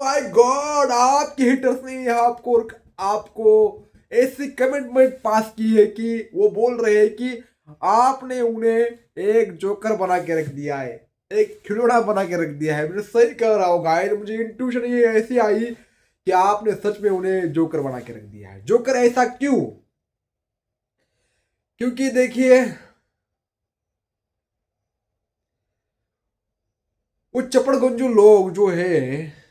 My God, आपके hitters ने आपको आपको ऐसी कमिटमेंट पास की है कि वो बोल रहे हैं कि आपने उन्हें एक जोकर बना के रख दिया है, एक खिलौना बना के रख दिया है। मुझे सही कह रहा हूँ गाइस, मुझे इंट्यूशन ये ऐसी आई कि आपने सच में उन्हें जोकर बना के रख दिया है। जोकर ऐसा क्यों? क्योंकि देखिए, वो चपड़गंजू लोग जो है,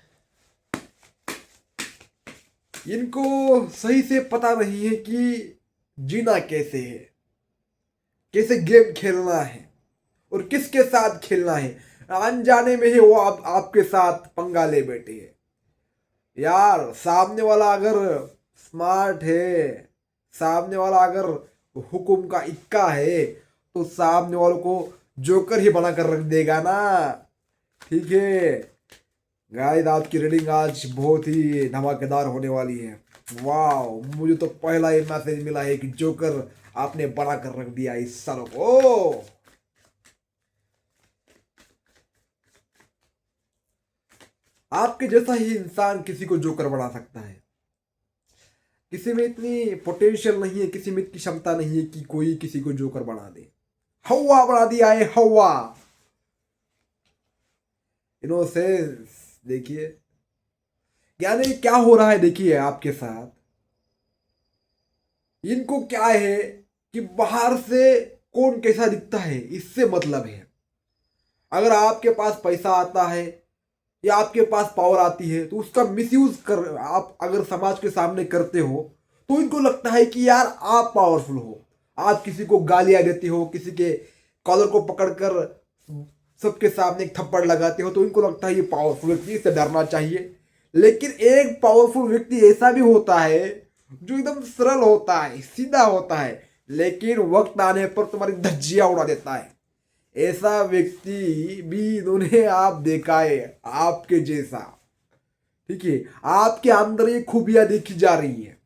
इनको सही से पता नहीं है कि जीना कैसे है, कैसे गेम खेलना है और किसके साथ खेलना है। अनजाने में ही वो आपके साथ पंगा ले बैठे हैं। यार, सामने वाला अगर स्मार्ट है, सामने वाला अगर हुकुम का इक्का है, तो सामने वालों को जोकर ही बना कर रख देगा ना। ठीक है गाइस, आज की रीडिंग आज बहुत ही धमाकेदार होने वाली है। वाह, मुझे तो पहला ही मैसेज मिला है कि जोकर आपने बना कर रख दिया इस सालों को। आपके जैसा ही इंसान किसी को जोकर बना सकता है। किसी में इतनी पोटेंशियल नहीं है, किसी में इतनी क्षमता नहीं है कि कोई किसी को जोकर बना दे। हवा बना दिया है, हवा। इनोसेंस देखिए, यानी क्या हो रहा है देखिए आपके साथ। इनको क्या है कि बाहर से कौन कैसा दिखता है इससे मतलब है। अगर आपके पास पैसा आता है या आपके पास पावर आती है, तो उसका मिसयूज कर आप अगर समाज के सामने करते हो, तो इनको लगता है कि यार आप पावरफुल हो। आप किसी को गालियां देते हो, किसी के कॉलर को पकड़कर सबके सामने एक थप्पड़ लगाते हो, तो इनको लगता है ये पावरफुल व्यक्ति, इससे डरना चाहिए। लेकिन एक पावरफुल व्यक्ति ऐसा भी होता है जो एकदम सरल होता है, सीधा होता है, लेकिन वक्त आने पर तुम्हारी धज्जियां उड़ा देता है। ऐसा व्यक्ति भी इन्होंने आप देखा है, आपके जैसा। ठीक है, आपके अंदर ये खूबियां देखी जा रही है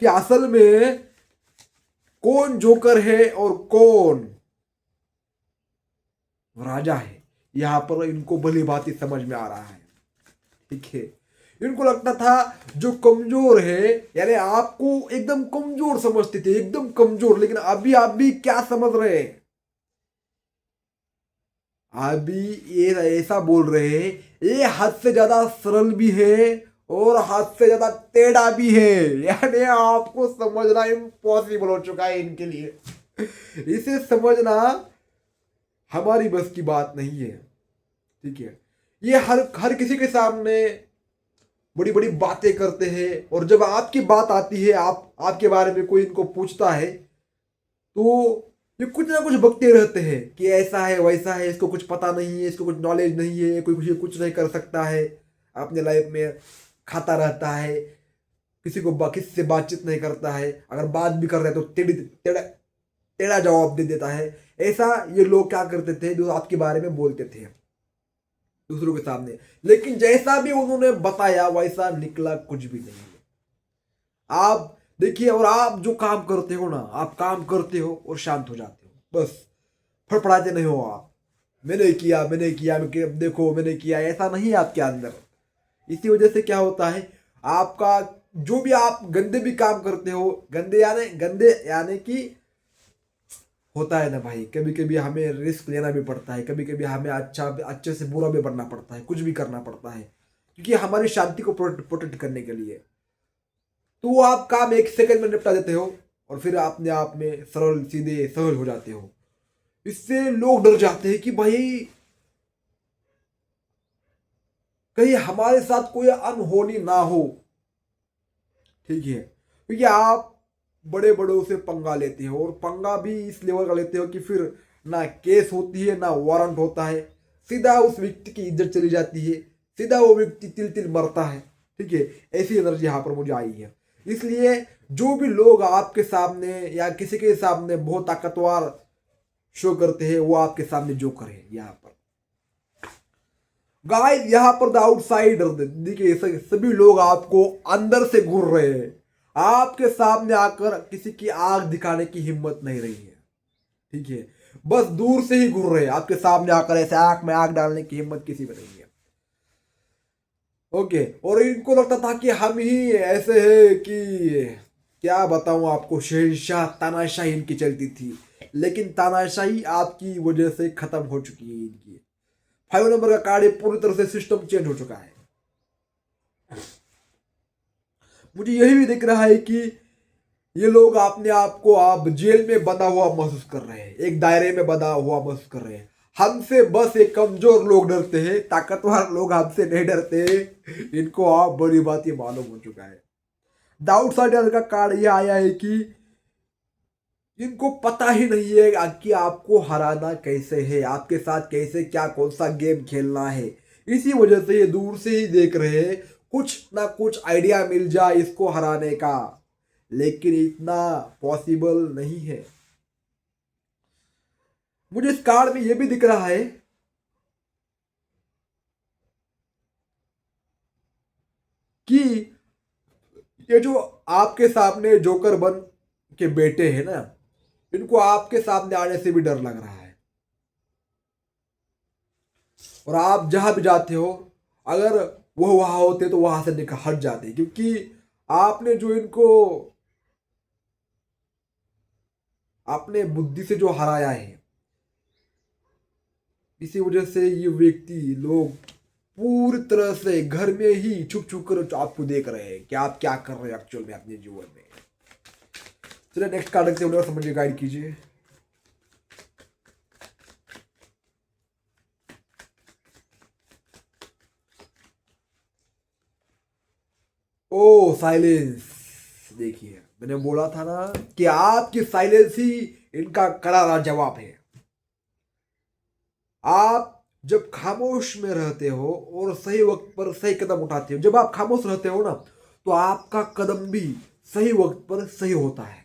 कि असल में कौन जोकर है और कौन राजा है। यहां पर इनको भली भांति समझ में आ रहा है। ठीक है, इनको लगता था जो कमजोर है, यानी आपको एकदम कमजोर समझते थे, एकदम कमजोर। लेकिन अभी आप भी क्या समझ रहे हैं? अभी ये ऐसा बोल रहे हैं, ये हद से ज्यादा सरल भी है और हद से ज्यादा टेढ़ा भी है। यानी आपको समझना इम्पॉसिबल हो चुका है इनके लिए। इसे समझना हमारी बस की बात नहीं है। ठीक है, ये हर हर किसी के सामने बड़ी बड़ी बातें करते हैं, और जब आपकी बात आती है, आपके बारे में कोई इनको पूछता है, तो ये कुछ ना कुछ बकते रहते हैं कि ऐसा है वैसा है, इसको कुछ पता नहीं है, इसको कुछ नॉलेज नहीं है, कोई कुछ नहीं कर सकता है अपने लाइफ में, खाता रहता है, किसी को किसी से बातचीत नहीं करता है, अगर बात भी कर रहे हैं तो टेढ़ा टेढ़ा जवाब दे देता है। ऐसा ये लोग क्या करते थे, जो आपके बारे में बोलते थे दूसरों के सामने। लेकिन जैसा भी उन्होंने बताया वैसा निकला कुछ भी नहीं है। आप देखिए, और आप जो काम करते हो ना, आप काम करते हो और शांत हो जाते हो, बस फड़फड़ाते नहीं हो आप। मैंने किया, मैंने किया, देखो मैंने किया, ऐसा नहीं है आपके अंदर। इसी वजह से क्या होता है, आपका जो भी आप गंदे भी काम करते हो, गंदे यानी कि होता है ना भाई, कभी कभी हमें रिस्क लेना भी पड़ता है, कभी कभी हमें अच्छे से बुरा भी बनना पड़ता है, कुछ भी करना पड़ता है, क्योंकि हमारी शांति को प्रोटेक्ट करने के लिए। तो वो आप काम एक सेकंड में निपटा देते हो और फिर अपने आप में सरल सीधे सहज हो जाते हो। इससे लोग डर जाते हैं कि भाई कहीं हमारे साथ कोई अनहोनी ना हो। ठीक है, क्योंकि आप बड़े बड़ों से पंगा लेते हो, और पंगा भी इस लेवल का लेते हो कि फिर ना केस होती है ना वारंट होता है, सीधा उस व्यक्ति की इज्जत चली जाती है, सीधा वो व्यक्ति तिल तिल मरता है। ठीक है, ऐसी एनर्जी यहाँ पर मुझे आई है। इसलिए जो भी लोग आपके सामने या किसी के सामने बहुत ताकतवर शो करते हैं, वो आपके सामने जोकर है। यहाँ पर गाइस, यहाँ पर द आउटसाइडर देखिए, सभी लोग आपको अंदर से घूर रहे हैं। आपके सामने आकर किसी की आग दिखाने की हिम्मत नहीं रही है। ठीक है, बस दूर से ही घूर रहे हैं, आपके सामने आकर ऐसे आंख में आग डालने की हिम्मत किसी में नहीं है। ओके, और इनको लगता था कि हम ही ऐसे हैं कि क्या बताऊं आपको, शहंशाह तानाशाही इनकी चलती थी। लेकिन तानाशाही आपकी वजह से खत्म हो चुकी है इनकी। 5 नंबर का कार्ड, ये पूरी तरह से सिस्टम चेंज हो चुका है। मुझे यही भी दिख रहा है कि ये लोग अपने आप को आप जेल में बंधा हुआ महसूस कर रहे हैं, एक दायरे में बंधा हुआ महसूस कर रहे हैं। हमसे बस एक कमजोर लोग डरते हैं, ताकतवर लोग हमसे नहीं डरते। इनको आप बड़ी बात ये मालूम हो चुका है। दाऊद साइडर का कार्ड ये आया है कि इनको पता ही नहीं है कि आपको हराना कैसे है, आपके साथ कैसे क्या कौन सा गेम खेलना है। इसी वजह से ये दूर से ही देख रहे हैं, कुछ ना कुछ आइडिया मिल जाए इसको हराने का। लेकिन इतना पॉसिबल नहीं है। मुझे इस कार्ड में यह भी दिख रहा है कि ये जो आपके सामने जोकर बन के बेटे हैं ना, इनको आपके सामने आने से भी डर लग रहा है। और आप जहां भी जाते हो, अगर वो वहां होते तो वहां से निकल हट जाते, क्योंकि आपने जो इनको आपने बुद्धि से जो हराया है, इसी वजह से ये व्यक्ति लोग पूरी तरह से घर में ही छुप छुप कर आपको देख रहे हैं कि आप क्या कर रहे हैं एक्चुअल में अपने जीवन में। चलिए नेक्स्ट कार्ड से उन्हें समझिए, गाइड कीजिए। ओ साइलेंस। देखिए, मैंने बोला था ना कि आपकी साइलेंस ही इनका करारा जवाब है। आप जब खामोश में रहते हो और सही वक्त पर सही कदम उठाते हो, जब आप खामोश रहते हो ना, तो आपका कदम भी सही वक्त पर सही होता है।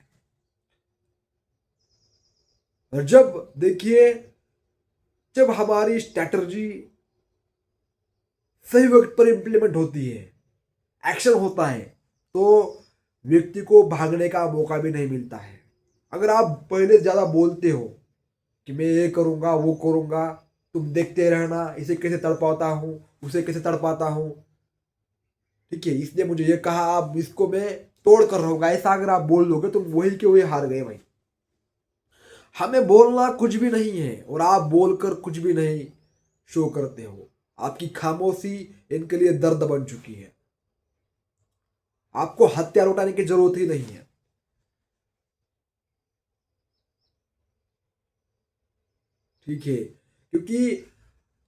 और जब देखिए, जब हमारी स्ट्रैटेजी सही वक्त पर इंप्लीमेंट होती है, एक्शन होता है, तो व्यक्ति को भागने का मौका भी नहीं मिलता है। अगर आप पहले ज्यादा बोलते हो कि मैं ये करूंगा वो करूंगा, तुम देखते रहना, इसे कैसे तड़पाता हूं, उसे कैसे तड़पाता हूं, ठीक है, इसने मुझे ये कहा, आप इसको मैं तोड़ कर रहूंगा, ऐसा अगर आप बोल दोगे तो वही के वही हार गए भाई। हमें बोलना कुछ भी नहीं है, और आप बोलकर कुछ भी नहीं शो करते हो। आपकी खामोशी इनके लिए दर्द बन चुकी है। आपको हथियार उठाने की जरूरत ही नहीं है, ठीक है, क्योंकि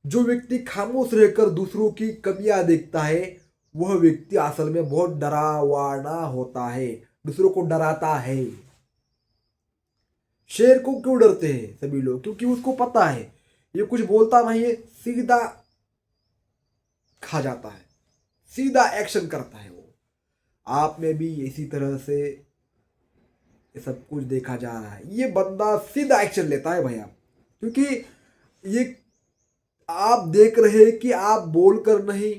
जो व्यक्ति खामोश रहकर दूसरों की कमियां देखता है, वह व्यक्ति असल में बहुत डरावाना होता है, दूसरों को डराता है। शेर को क्यों डरते हैं सभी लोग? क्योंकि उसको पता है ये कुछ बोलता नहीं है, सीधा खा जाता है, सीधा एक्शन करता है वो। आप में भी इसी तरह से ये सब कुछ देखा जा रहा है। ये बंदा सीधा एक्शन लेता है भैया, क्योंकि ये आप देख रहे हैं कि आप बोलकर नहीं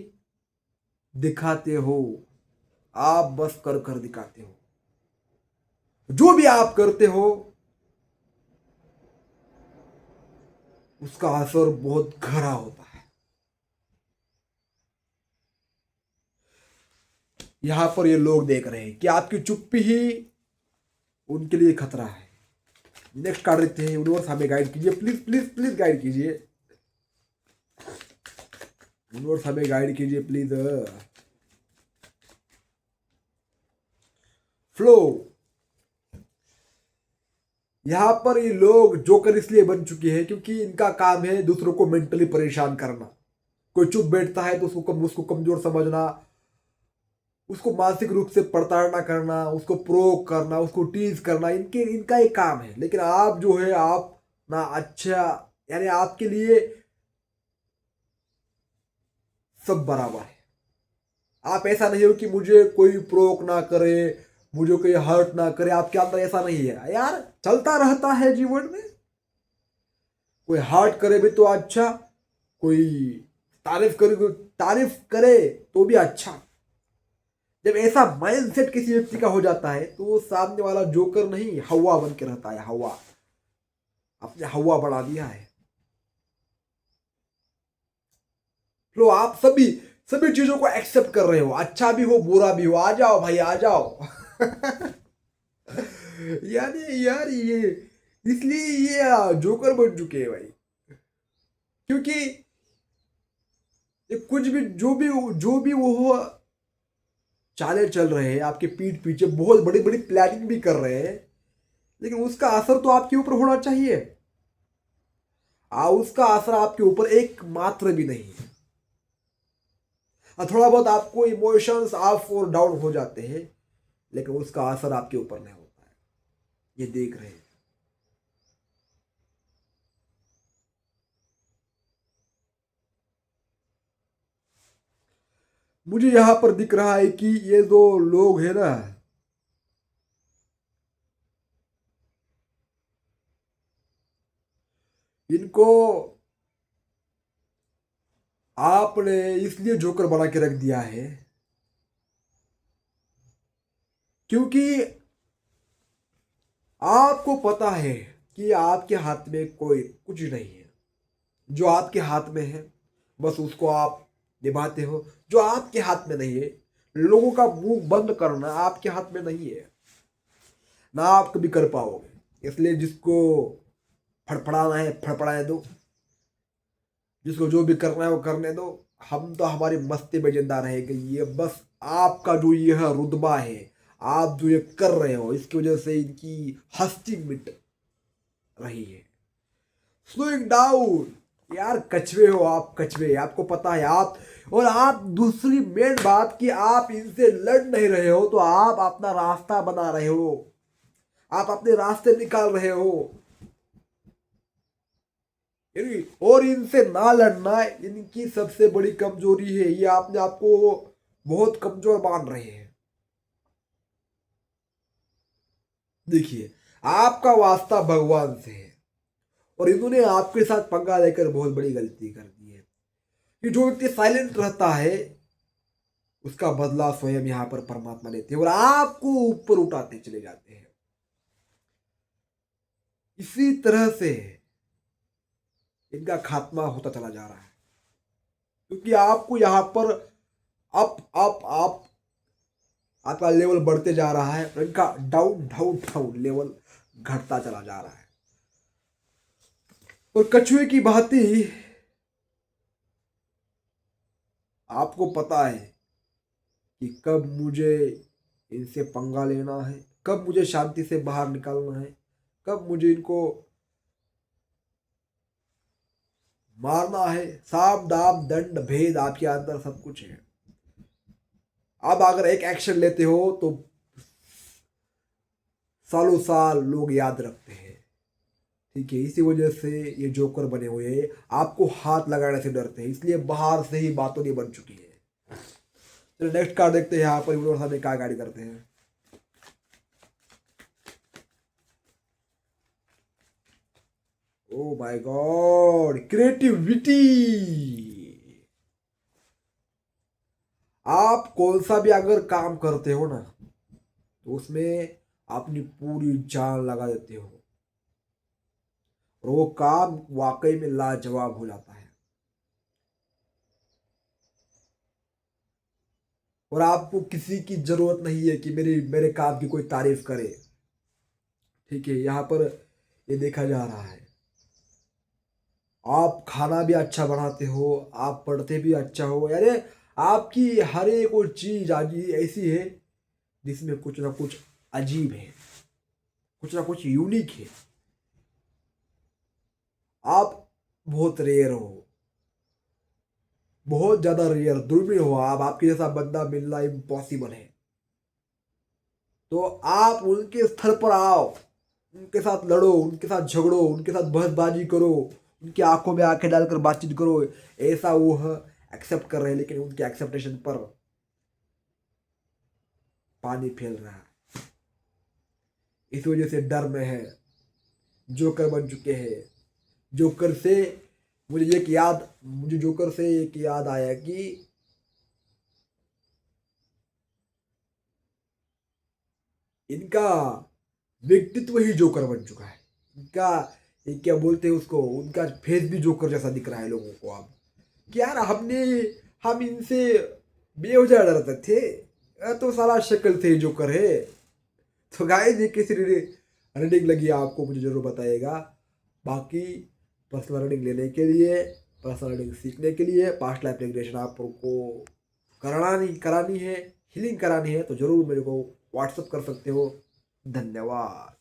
दिखाते हो, आप बस कर कर दिखाते हो। जो भी आप करते हो उसका असर बहुत गहरा होता है। यहां पर ये लोग देख रहे हैं कि आपकी चुप्पी ही उनके लिए खतरा है। नेक्स्ट कार्ड देते हैं। यूनिवर्स हमें गाइड कीजिए, प्लीज प्लीज प्लीज गाइड कीजिए। यूनिवर्स हमें गाइड कीजिए प्लीज। फ्लो। यहां पर ये लोग जोकर इसलिए बन चुके हैं क्योंकि इनका काम है दूसरों को मेंटली परेशान करना। कोई चुप बैठता है तो उसको कमजोर समझना, उसको मानसिक रूप से प्रताड़ना करना, उसको प्रोक करना, उसको टीज करना, इनका एक काम है। लेकिन आप जो है, आप ना अच्छा, यानी आपके लिए सब बराबर है। आप ऐसा नहीं हो कि मुझे कोई प्रोक ना करे, मुझे कोई हर्ट ना करे, आपके अंदर ऐसा नहीं है यार। चलता रहता है जीवन में, कोई हर्ट करे भी तो अच्छा, कोई तारीफ करे तो भी अच्छा। जब ऐसा माइंडसेट किसी व्यक्ति का हो जाता है तो वो सामने वाला जोकर नहीं, हवा बन के रहता है। हवा, आपने हवा बढ़ा दिया है। तो आप सभी सभी चीजों को एक्सेप्ट कर रहे हो, अच्छा भी हो बुरा भी हो, आ जाओ भाई आ जाओ। यानी यार ये इसलिए ये जोकर बन चुके हैं भाई, क्योंकि ये कुछ भी जो भी वो चालें चल रहे हैं आपके पीठ पीछे, बहुत बड़ी बड़ी प्लानिंग भी कर रहे हैं, लेकिन उसका असर तो आपके ऊपर होना चाहिए। उसका असर आपके ऊपर एक मात्र भी नहीं है। थोड़ा बहुत आपको इमोशंस अप और डाउन हो जाते हैं, लेकिन उसका असर आपके ऊपर नहीं होता है, ये देख रहे हैं। मुझे यहां पर दिख रहा है कि ये जो लोग हैं ना, इनको आपने इसलिए जोकर बना के रख दिया है क्योंकि आपको पता है कि आपके हाथ में कोई कुछ नहीं है। जो आपके हाथ में है बस उसको आप निभाते हो, जो आपके हाथ में नहीं है लोगों का मुंह बंद करना आपके हाथ में नहीं है, ना आप कभी कर पाओगे। इसलिए जिसको फड़फड़ाना है फड़फड़ाने दो, जिसको जो भी करना है वो करने दो। हम तो हमारी मस्ती में जिंदा रहेंगे। ये बस आपका जो यह रुतबा है, आप जो ये कर रहे हो, इसकी वजह से इनकी हस्ती मिट रही है। स्लोइंग डाउन यार, कछुए हो आप, कछुए। आपको पता है आप, और आप दूसरी मेन बात कि आप इनसे लड़ नहीं रहे हो, तो आप अपना रास्ता बना रहे हो, आप अपने रास्ते निकाल रहे हो। और इनसे ना लड़ना इनकी सबसे बड़ी कमजोरी है। ये आपने आपको बहुत कमजोर मान रहे हैं। देखिए, आपका वास्ता भगवान से है, और इन्होंने आपके साथ पंगा लेकर बहुत बड़ी गलती कर दी है। कि जो व्यक्ति साइलेंट रहता है उसका बदला स्वयं यहाँ पर परमात्मा लेते हैं, और आपको ऊपर उठाते चले जाते हैं। इसी तरह से इनका खात्मा होता चला जा रहा है, क्योंकि आपको यहाँ पर अप अप अप आपका लेवल बढ़ते जा रहा है, और इनका डाउन डाउन डाउन लेवल घटता चला जा रहा है। और कछुए की भांति आपको पता है कि कब मुझे इनसे पंगा लेना है, कब मुझे शांति से बाहर निकलना है, कब मुझे इनको मारना है। साम दाम दंड भेद आपके अंदर सब कुछ है। अब अगर एक एक्शन लेते हो तो सालों साल लोग याद रखते हैं। ठीक है, इसी वजह से ये जोकर बने हुए हैं, आपको हाथ लगाने से डरते हैं, इसलिए बाहर से ही बातों नहीं बन चुकी है। चलो नेक्स्ट कार्ड देखते हैं यहाँ पर यूनिवर्स हमें क्या गाड़ी करते हैं। Oh my God, creativity. आप कौन सा भी अगर काम करते हो ना, तो उसमें अपनी पूरी जान लगा देते हो, और वो काम वाकई में लाजवाब हो जाता है, और आपको किसी की जरूरत नहीं है कि मेरे काम की कोई तारीफ करे। ठीक है, यहाँ पर ये देखा जा रहा है। आप खाना भी अच्छा बनाते हो, आप पढ़ते भी अच्छा हो, यानी आपकी हर एक वो चीज आज ऐसी है जिसमें कुछ ना कुछ अजीब है, कुछ ना कुछ यूनिक है। आप बहुत रेयर हो, बहुत ज्यादा रेयर, दुर्मिळ हो। आप आपके जैसा बंदा मिलना इम्पॉसिबल है। तो आप उनके स्तर पर आओ, उनके साथ लड़ो, उनके साथ झगड़ो, उनके साथ बहसबाजी करो, उनकी आंखों में आंखें डालकर बातचीत करो। ऐसा वो एक्सेप्ट कर रहे हैं, लेकिन उनके एक्सेप्टेशन पर पानी फैल रहा है। इस वजह से डर में है, जोकर बन चुके हैं। जोकर से मुझे जोकर से एक याद आया कि इनका व्यक्तित्व ही जोकर बन चुका है। इनका ये क्या बोलते हैं उसको, उनका फेस भी जोकर जैसा दिख रहा है लोगों को अब। कि यार हम इनसे बेवजह डरते थे, तो साला शक्ल थे जो करे। तो गाइस ये किस रीडिंग लगी आपको मुझे जरूर बताइएगा। बाकी पर्सनल रीडिंग लेने के लिए, पर्सनल रीडिंग सीखने के लिए, पास्ट लाइफ रिग्रेशन आपको करानी है, हीलिंग करानी है, तो जरूर मेरे को व्हाट्सअप कर सकते हो। धन्यवाद।